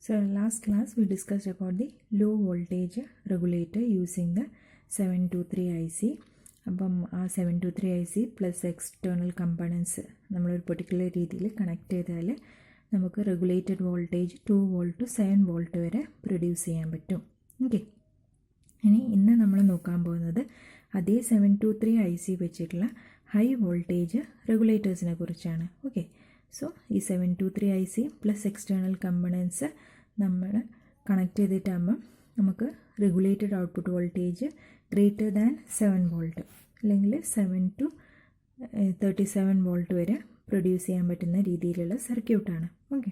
So last class we discussed about the low voltage regulator using the 723 IC. അപ്പം ആ 723 IC plus external components നമ്മളൊരു particular രീതിയിൽ connect ചെയ്താൽ നമുക്ക് regulated voltage 2 volt to 7 volt വരെ produce ചെയ്യാൻ പറ്റും. ഓക്കെ, ഇന്ന് നമ്മൾ നോക്കാൻ പോകുന്നത് അതേ 723 IC വെച്ചിട്ടുള്ള ഹൈ വോൾട്ടേജ് റെഗുലേറ്റേഴ്സിനെ കുറിച്ചാണ്. ഓക്കെ, സോ ഈ 723 IC പ്ലസ് എക്സ്റ്റേണൽ കമ്പണൻസ് നമ്മൾ കണക്ട് ചെയ്തിട്ടാകുമ്പം നമുക്ക് regulated output voltage greater than 7 volt അല്ലെങ്കിൽ 7 to 37 വോൾട്ട് വരെ പ്രൊഡ്യൂസ് ചെയ്യാൻ പറ്റുന്ന രീതിയിലുള്ള സർക്യൂട്ടാണ്. ഓക്കെ,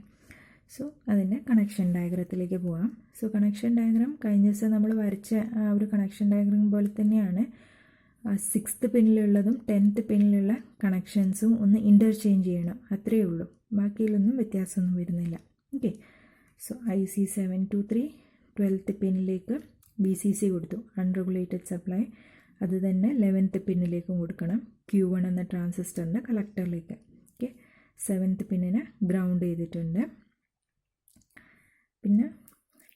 സോ അതിൻ്റെ കണക്ഷൻ ഡയഗ്രത്തിലേക്ക് പോകാം. സോ കണക്ഷൻ ഡയഗ്രാം കഴിഞ്ഞ ദിവസം നമ്മൾ വരച്ച ആ ഒരു കണക്ഷൻ ഡയഗ്രാം പോലെ തന്നെയാണ്. 6th പിന്നിലുള്ളതും 10th പിന്നിലുള്ള കണക്ഷൻസും ഒന്ന് ഇൻ്റർചേഞ്ച് ചെയ്യണം, അത്രയേ ഉള്ളൂ. ബാക്കിയിലൊന്നും വ്യത്യാസമൊന്നും വരുന്നില്ല. ഓക്കെ, സോ IC 723 12th പിന്നിലേക്ക് BCC കൊടുത്തു, അൺറെഗുലേറ്റഡ് സപ്ലൈ. അത് തന്നെ 11th പിന്നിലേക്കും കൊടുക്കണം, Q1 എന്ന ട്രാൻസിസ്റ്ററിൻ്റെ കളക്ടറിലേക്ക്. ഓക്കെ, 7th പിന്നിനെ ഗ്രൗണ്ട് ചെയ്തിട്ടുണ്ട്. പിന്നെ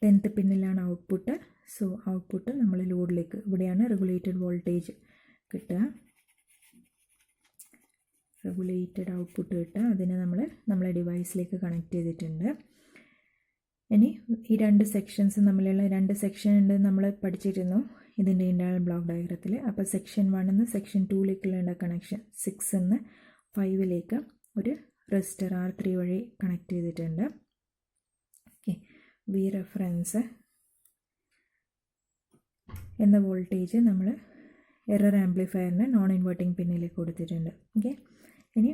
10th പിന്നിലാണ് ഔട്ട്പുട്ട്. സോ ഔട്ട്പുട്ട് നമ്മൾ ലോഡിലേക്ക്, ഇവിടെയാണ് റെഗുലേറ്റഡ് വോൾട്ടേജ് കിട്ടുക, റെഗുലേറ്റഡ് ഔട്ട്പുട്ട് കിട്ടുക. അതിനെ നമ്മളെ ഡിവൈസിലേക്ക് കണക്ട് ചെയ്തിട്ടുണ്ട്. ഇനി ഈ രണ്ട് സെക്ഷൻസ് തമ്മിലുള്ള രണ്ട് സെക്ഷൻ ഉണ്ട്, നമ്മൾ പഠിച്ചിരുന്നു ഇതിൻ്റെ ഇൻ്റേണൽ ബ്ലോക്ക് ഡയഗ്രത്തിൽ. അപ്പോൾ സെക്ഷൻ 1 നിന്ന് സെക്ഷൻ 2ലേക്കുള്ള കണക്ഷൻ 6 നിന്ന് 5ലേക്ക് ഒരു റെസിസ്റ്റർ R3 വഴി കണക്ട് ചെയ്തിട്ടുണ്ട്. ഓക്കെ, വി റെഫറൻസ് എന്ന വോൾട്ടേജ് നമ്മൾ എറർ ആംപ്ലിഫയറിന് നോൺ ഇൻവെർട്ടിംഗ് പിന്നിലേക്ക് കൊടുത്തിട്ടുണ്ട്. ഓക്കെ, ഇനി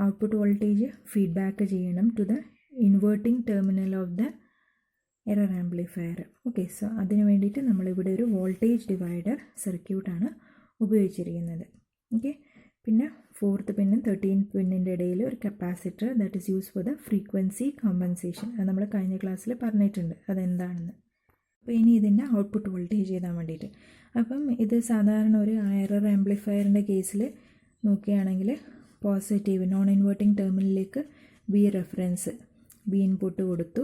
ഔട്ട്പുട്ട് വോൾട്ടേജ് ഫീഡ്ബാക്ക് ചെയ്യണം to the inverting terminal of the error amplifier. Okay, so അതിന് വേണ്ടിയിട്ട് നമ്മളിവിടെ ഒരു വോൾട്ടേജ് ഡിവൈഡർ സർക്യൂട്ടാണ് ഉപയോഗിച്ചിരിക്കുന്നത്. ഓക്കെ, പിന്നെ 4th പിന്നും 13th പിന്നിൻ്റെ ഇടയിൽ ഒരു capacitor that is use for the frequency compensation. അത് നമ്മൾ കഴിഞ്ഞ ക്ലാസ്സിൽ പറഞ്ഞിട്ടുണ്ട് അതെന്താണെന്ന്. അപ്പോൾ ഇനി ഇതിൻ്റെ ഔട്ട്പുട്ട് വോൾട്ടേജ് ചെയ്താൻ വേണ്ടിയിട്ട്, അപ്പം ഇത് സാധാരണ ഒരു എറർ ആംപ്ലിഫയറിൻ്റെ കേസിൽ നോക്കുകയാണെങ്കിൽ പോസിറ്റീവ് നോൺ ഇൻവേർട്ടിംഗ് ടെർമിനലിലേക്ക് ബി റെഫറൻസ് ബി ഇൻപുട്ട് കൊടുത്തു,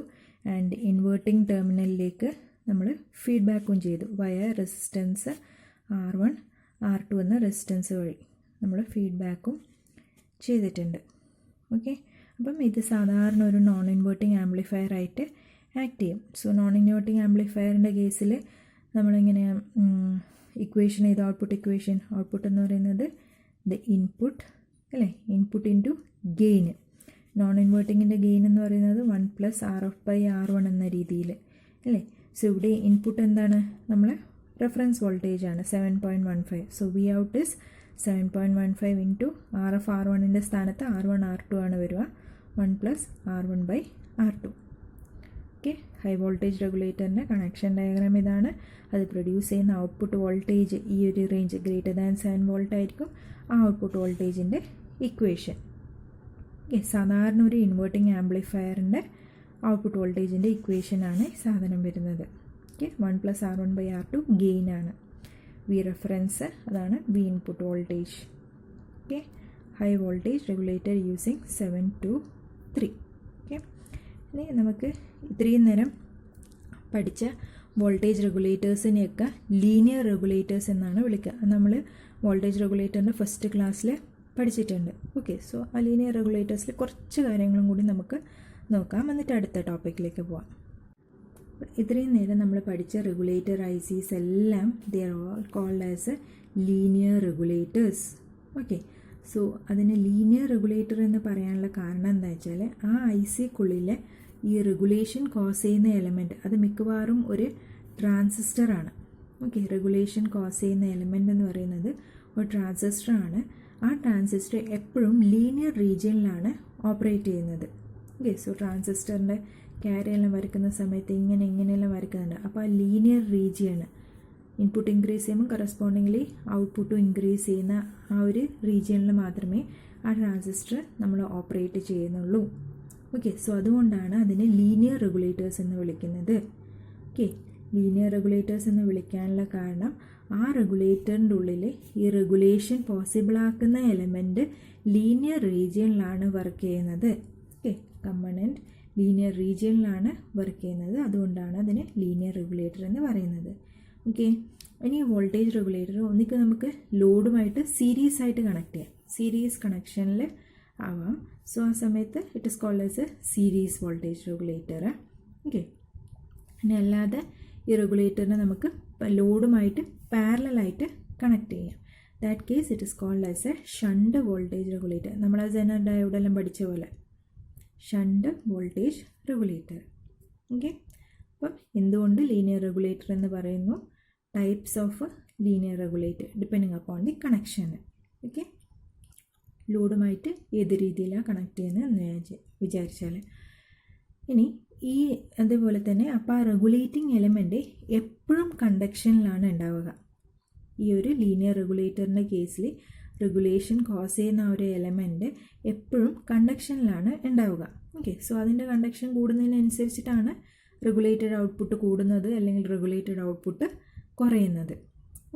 ആൻഡ് ഇൻവേർട്ടിംഗ് ടെർമിനലിലേക്ക് നമ്മൾ ഫീഡ്ബാക്കും ചെയ്തു വയ റെസിസ്റ്റൻസ് R1 R2 എന്ന റെസിസ്റ്റൻസ് വഴി നമ്മൾ ഫീഡ്ബാക്കും ചെയ്തിട്ടുണ്ട്. ഓക്കെ, അപ്പം ഇത് സാധാരണ ഒരു നോൺ ഇൻവേർട്ടിംഗ് ആംപ്ലിഫയർ ആയിട്ട് ആക്ട് ചെയ്യും. സോ നോൺ ഇൻവേർട്ടിംഗ് ആംപ്ലിഫയറിൻ്റെ കേസിൽ നമ്മളിങ്ങനെ ഇക്വേഷൻ ചെയ്ത് ഔട്ട്പുട്ട് ഇക്വേഷൻ, ഔട്ട്പുട്ട് എന്ന് പറയുന്നത് ദ ഇൻപുട്ട് അല്ലേ, ഇൻപുട്ട് ഇൻറ്റു ഗെയിന്. നോൺ ഇൻവേർട്ടിങ്ങിൻ്റെ ഗെയിൻ എന്ന് പറയുന്നത് 1 + RF/R1 എന്ന രീതിയിൽ അല്ലേ. സോ ഇവിടെ ഇൻപുട്ട് എന്താണ്, നമ്മൾ റെഫറൻസ് വോൾട്ടേജ് ആണ് 7.15. So V out is 7.15 into RF/R1ൻ്റെ സ്ഥാനത്ത് R1 R2 ആണ് വരിക, 1 + R1/R2. ഓക്കെ, ഹൈ വോൾട്ടേജ് റെഗുലേറ്ററിൻ്റെ കണക്ഷൻ ഡയഗ്രാം ഇതാണ്. അത് പ്രൊഡ്യൂസ് ചെയ്യുന്ന ഔട്ട്പുട്ട് വോൾട്ടേജ് ഈ ഒരു റേഞ്ച് ഗ്രേറ്റർ ദാൻ 7 വോൾട്ട് ആയിരിക്കും. ആ ഔട്ട്പുട്ട് വോൾട്ടേജിൻ്റെ ഇക്വേഷൻ. ഓക്കെ, സാധാരണ ഒരു ഇൻവേർട്ടിംഗ് ആംപ്ലിഫയറിൻ്റെ ഔട്ട്പുട്ട് വോൾട്ടേജിൻ്റെ ഇക്വേഷനാണ് ഈ സാധനം വരുന്നത്. ഓക്കെ, 1 + R1/R2 ഗെയിനാണ്. വി റെഫറൻസ് അതാണ് V input voltage. Okay, high voltage regulator using 723. Okay, ഇനി നമുക്ക് ഇത്രയും നേരം പഠിച്ച വോൾട്ടേജ് റെഗുലേറ്റേഴ്സിനെയൊക്കെ ലീനിയർ റെഗുലേറ്റേഴ്സ് എന്നാണ് വിളിക്കുക. നമ്മൾ വോൾട്ടേജ് റെഗുലേറ്ററിൻ്റെ ഫസ്റ്റ് ക്ലാസ്സിൽ പഠിച്ചിട്ടുണ്ട്. ഓക്കെ, സോ ആ ലീനിയർ റെഗുലേറ്റേഴ്സിൽ കുറച്ച് കാര്യങ്ങളും കൂടി നമുക്ക് നോക്കാം, എന്നിട്ട് അടുത്ത ടോപ്പിക്കിലേക്ക് പോവാം. ഇത്രയും നേരം നമ്മൾ പഠിച്ച റെഗുലേറ്റർ ICs എല്ലാം they are all called as linear regulators. Okay, so അതിന് ലീനിയർ റെഗുലേറ്റർ എന്ന് പറയാനുള്ള കാരണം എന്താ വെച്ചാൽ ആ ICക്കുള്ളിലെ ഈ റെഗുലേഷൻ കോസ് ചെയ്യുന്ന എലമെൻറ്റ് അത് മിക്കവാറും ഒരു ട്രാൻസിസ്റ്ററാണ്. ഓക്കെ, റെഗുലേഷൻ കോസ് ചെയ്യുന്ന എലമെൻ്റ് എന്ന് പറയുന്നത് ഒരു ട്രാൻസിസ്റ്ററാണ്. ആ ട്രാൻസിസ്റ്റർ എപ്പോഴും ലീനിയർ റീജിയനിലാണ് ഓപ്പറേറ്റ് ചെയ്യുന്നത്. ഓക്കെ, സോ ട്രാൻസിസ്റ്ററിൻ്റെ ക്യാരിയെല്ലാം വരയ്ക്കുന്ന സമയത്ത് ഇങ്ങനെയെല്ലാം വരയ്ക്കുന്നുണ്ട്. അപ്പോൾ ആ ലീനിയർ റീജിയണ് ഇൻപുട്ട് ഇൻക്രീസ് ചെയ്യുമ്പോൾ കറസ്പോണ്ടിംഗ്ലി ഔട്ട്പുട്ടും ഇൻക്രീസ് ചെയ്യുന്ന ആ ഒരു റീജിയനിൽ മാത്രമേ ആ ട്രാൻസിസ്റ്റർ നമ്മൾ ഓപ്പറേറ്റ് ചെയ്യുന്നുള്ളൂ. ഓക്കെ, സോ അതുകൊണ്ടാണ് അതിനെ ലീനിയർ റെഗുലേറ്റേഴ്സ് എന്ന് വിളിക്കുന്നത്. ഓക്കെ, ലീനിയർ റെഗുലേറ്റേഴ്സ് എന്ന് വിളിക്കാനുള്ള കാരണം ആ റെഗുലേറ്ററിൻ്റെ ഉള്ളിൽ ഈ റെഗുലേഷൻ പോസിബിളാക്കുന്ന എലമെൻറ്റ് ലീനിയർ റീജിയനിലാണ് വർക്ക് ചെയ്യുന്നത്. ഓക്കെ, കമ്പണൻറ്റ് ലീനിയർ റീജിയനിലാണ് വർക്ക് ചെയ്യുന്നത്. അതുകൊണ്ടാണ് അതിന് ലീനിയർ റെഗുലേറ്റർ എന്ന് പറയുന്നത്. ഓക്കെ, ഇനി വോൾട്ടേജ് റെഗുലേറ്റർ ഒന്നിക്ക് നമുക്ക് ലോഡുമായിട്ട് സീരീസ് ആയിട്ട് കണക്ട് ചെയ്യാം. സീരീസ് കണക്ഷനിൽ ആവാം. സോ ആ സമയത്ത് it is called as a series voltage regulator. Okay, ഇനി അല്ലാതെ ഈ റെഗുലേറ്ററിനെ നമുക്ക് ലോഡുമായിട്ട് പാരലായിട്ട് കണക്ട് ചെയ്യാം. That case it is called as a shunt voltage regulator. നമ്മൾ ആ ജനർ ഡയോഡെല്ലാം പഠിച്ച പോലെ ഷണ്ട് വോൾട്ടേജ് റെഗുലേറ്റർ. ഓക്കെ, അപ്പം എന്തുകൊണ്ട് ലീനിയർ റെഗുലേറ്റർ എന്ന് പറയുന്നു? Types of linear regulator depending upon the connection. Okay, ലോഡുമായിട്ട് ഏത് രീതിയിലാണ് കണക്ട് ചെയ്യുന്നത് വിചാരിച്ചാൽ. ഇനി ഈ അതേപോലെ തന്നെ അപ്പോൾ ആ റെഗുലേറ്റിംഗ് എലമെൻറ്റ് എപ്പോഴും കണ്ടക്ഷനിലാണ് ഉണ്ടാവുക. ഈ ഒരു ലീനിയർ റെഗുലേറ്ററിൻ്റെ കേസിൽ റെഗുലേഷൻ കോസ് ചെയ്യുന്ന ഒരു എലമെൻറ്റ് എപ്പോഴും കണ്ടക്ഷനിലാണ് ഉണ്ടാവുക. ഓക്കെ, സോ അതിൻ്റെ കണ്ടക്ഷൻ കൂടുന്നതിനനുസരിച്ചിട്ടാണ് റെഗുലേറ്റഡ് ഔട്ട്പുട്ട് കൂടുന്നത് അല്ലെങ്കിൽ റെഗുലേറ്റഡ് ഔട്ട്പുട്ട് കുറയുന്നത്.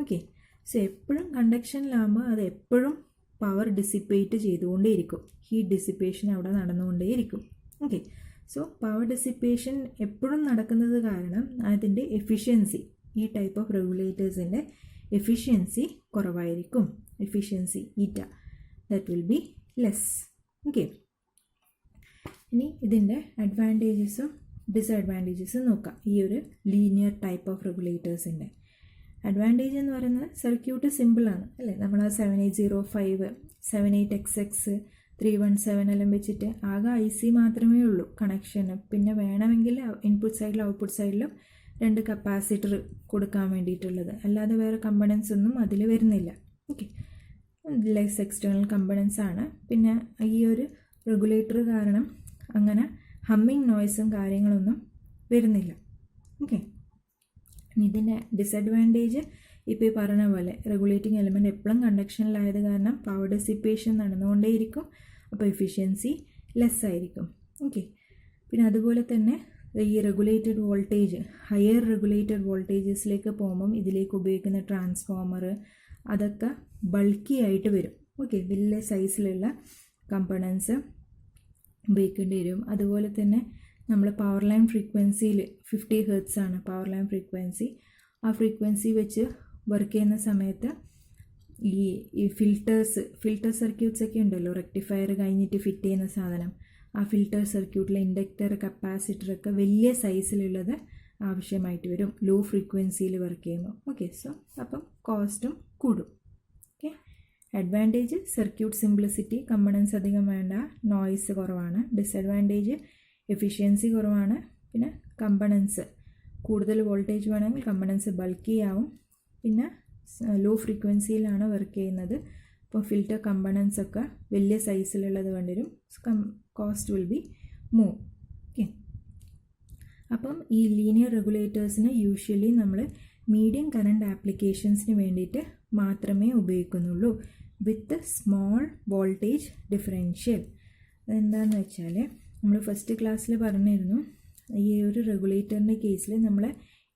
ഓക്കെ, സോ എപ്പോഴും കണ്ടക്ഷനിലാകുമ്പോൾ അത് എപ്പോഴും പവർ ഡിസിപ്പേറ്റ് ചെയ്തുകൊണ്ടേയിരിക്കും. ഹീറ്റ് ഡിസിപ്പേഷൻ അവിടെ നടന്നുകൊണ്ടേയിരിക്കും. ഓക്കെ, സോ പവർ ഡിസിപ്പേഷൻ എപ്പോഴും നടക്കുന്നത് കാരണം അതിൻ്റെ എഫിഷ്യൻസി, ഈ ടൈപ്പ് ഓഫ് റെഗുലേറ്റേഴ്സിൻ്റെ എഫിഷ്യൻസി കുറവായിരിക്കും. എഫിഷ്യൻസി ഈറ്റ that will be less. Okay, ഇനി ഇതിൻ്റെ അഡ്വാൻറ്റേജസും ഡിസഡ്വാൻറ്റേജസും നോക്കാം. ഈ ഒരു ലീനിയർ ടൈപ്പ് ഓഫ് റെഗുലേറ്റേഴ്സിൻ്റെ അഡ്വാൻറ്റേജ് എന്ന് പറയുന്നത് സർക്യൂട്ട് സിമ്പിളാണ് അല്ലേ. നമ്മൾ ആ 7805 78XX 317 എല്ലാം വെച്ചിട്ട് ആകെ IC മാത്രമേ ഉള്ളൂ കണക്ഷന്. പിന്നെ വേണമെങ്കിൽ ഇൻപുട്ട് സൈഡിലും ഔട്ട്പുട്ട് സൈഡിലും 2 കപ്പാസിറ്റർ കൊടുക്കാൻ വേണ്ടിയിട്ടുള്ളത്. അല്ലാതെ വേറെ കമ്പണൻസ് ഒന്നും അതിൽ വരുന്നില്ല. ഓക്കെ, ലെസ് എക്സ്റ്റേണൽ കമ്പണൻസ് ആണ്. പിന്നെ ഈ ഒരു റെഗുലേറ്റർ കാരണം അങ്ങനെ ഹമ്മിങ് നോയ്സും കാര്യങ്ങളൊന്നും വരുന്നില്ല. ഓക്കെ, ഇതിൻ്റെ ഡിസഡ്വാൻറ്റേജ് ഇപ്പോൾ ഈ പറഞ്ഞ പോലെ റെഗുലേറ്റിംഗ് എലമെൻറ്റ് എപ്പോഴും കണ്ടക്ഷനിലായത് കാരണം പവർ ഡെസിപ്പേഷൻ നടന്നുകൊണ്ടേയിരിക്കും. അപ്പോൾ എഫിഷ്യൻസി ലെസ് ആയിരിക്കും. ഓക്കെ, പിന്നെ അതുപോലെ തന്നെ ഈ റെഗുലേറ്റഡ് വോൾട്ടേജ് ഹയർ റെഗുലേറ്റഡ് വോൾട്ടേജസിലേക്ക് പോകുമ്പം ഇതിലേക്ക് ഉപയോഗിക്കുന്ന ട്രാൻസ്ഫോമർ അതൊക്കെ ബൾക്കി ആയിട്ട് വരും. ഓക്കെ, വലിയ സൈസിലുള്ള കമ്പണൻസ് ഉപയോഗിക്കേണ്ടി വരും. അതുപോലെ തന്നെ നമ്മൾ പവർ ലൈൻ ഫ്രീക്വൻസിയിൽ 50 Hz ആണ് പവർ ലൈൻ ഫ്രീക്വൻസി. ആ ഫ്രീക്വൻസി വെച്ച് വർക്ക് ചെയ്യുന്ന സമയത്ത് ഈ ഫിൽട്ടർ സർക്യൂട്ട്സ് ഒക്കെ ഉണ്ടല്ലോ, റെക്ടിഫയർ കഴിഞ്ഞിട്ട് ഫിറ്റ് ചെയ്യുന്ന സാധനം, ആ ഫിൽട്ടർ സർക്യൂട്ടിലെ ഇൻഡക്ടർ കപ്പാസിറ്ററൊക്കെ വലിയ സൈസിലുള്ളത് ആവശ്യമായിട്ട് വരും ലോ ഫ്രീക്വൻസിയിൽ വർക്ക് ചെയ്യുമ്പോൾ. ഓക്കെ, സോ അപ്പം കോസ്റ്റും കൂടും. Okay, advantage circuit simplicity, components അധികം വേണ്ട, നോയ്സ് കുറവാണ്. ഡിസഡ്വാൻറ്റേജ് എഫിഷ്യൻസി കുറവാണ്. പിന്നെ കമ്പണൻസ് കൂടുതൽ വോൾട്ടേജ് വേണമെങ്കിൽ കമ്പണൻസ് ബൾക്കി ആവും. പിന്നെ ലോ ഫ്രീക്വൻസിയിലാണ് വർക്ക് ചെയ്യുന്നത്. അപ്പോൾ ഫിൽറ്റർ കമ്പണൻസ് ഒക്കെ വലിയ സൈസിലുള്ളത് വേണ്ടിവരും. Cost will be more. Okay, അപ്പം ഈ ലീനിയർ റെഗുലേറ്റേഴ്സിന് യൂഷ്വലി നമ്മൾ മീഡിയം കറണ്ട് ആപ്ലിക്കേഷൻസിന് വേണ്ടിയിട്ട് മാത്രമേ ഉപയോഗിക്കുന്നുള്ളൂ വിത്ത് സ്മോൾ വോൾട്ടേജ് ഡിഫറൻഷ്യൽ. അതെന്താണെന്ന് വെച്ചാൽ നമ്മൾ ഫസ്റ്റ് ക്ലാസ്സിൽ പറഞ്ഞിരുന്നു, ഈ ഒരു റെഗുലേറ്ററിൻ്റെ കേസിൽ നമ്മൾ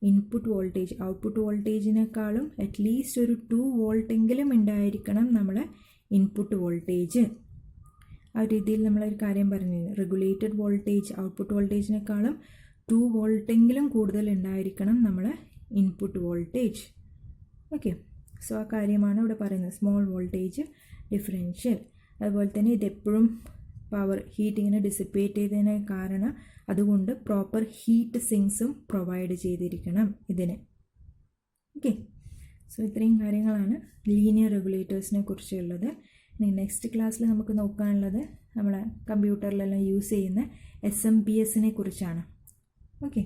ഇൻപുട്ട് വോൾട്ടേജ് ഔട്ട്പുട്ട് വോൾട്ടേജിനേക്കാളും അറ്റ്ലീസ്റ്റ് ഒരു 2 വോൾട്ടെങ്കിലും ഉണ്ടായിരിക്കണം നമ്മളെ ഇൻപുട്ട് വോൾട്ടേജ്. ആ രീതിയിൽ നമ്മളൊരു കാര്യം പറഞ്ഞിരുന്നു, റെഗുലേറ്റഡ് വോൾട്ടേജ് ഔട്ട്പുട്ട് വോൾട്ടേജിനേക്കാളും 2 വോൾട്ടെങ്കിലും കൂടുതൽ ഉണ്ടായിരിക്കണം നമ്മളെ ഇൻപുട്ട് വോൾട്ടേജ്. ഓക്കെ, സോ ആ കാര്യമാണ് ഇവിടെ പറയുന്നത്, സ്മോൾ വോൾട്ടേജ് ഡിഫറൻഷ്യൽ. അതുപോലെ തന്നെ ഇതെപ്പോഴും പവർ ഹീറ്റിങ്ങിനെ ഡിസിപ്പേറ്റ് ചെയ്തതിന് കാരണം അതുകൊണ്ട് പ്രോപ്പർ ഹീറ്റ് സിങ്ക്സും പ്രൊവൈഡ് ചെയ്തിരിക്കണം ഇതിന്. ഓക്കെ, സോ ഇത്രയും കാര്യങ്ങളാണ് ലീനിയർ റെഗുലേറ്റേഴ്സിനെ കുറിച്ചുള്ളത്. ഇനി നെക്സ്റ്റ് ക്ലാസ്സിൽ നമുക്ക് നോക്കാനുള്ളത് നമ്മളെ കമ്പ്യൂട്ടറിലെല്ലാം യൂസ് ചെയ്യുന്ന SMPS കുറിച്ചാണ്. ഓക്കെ.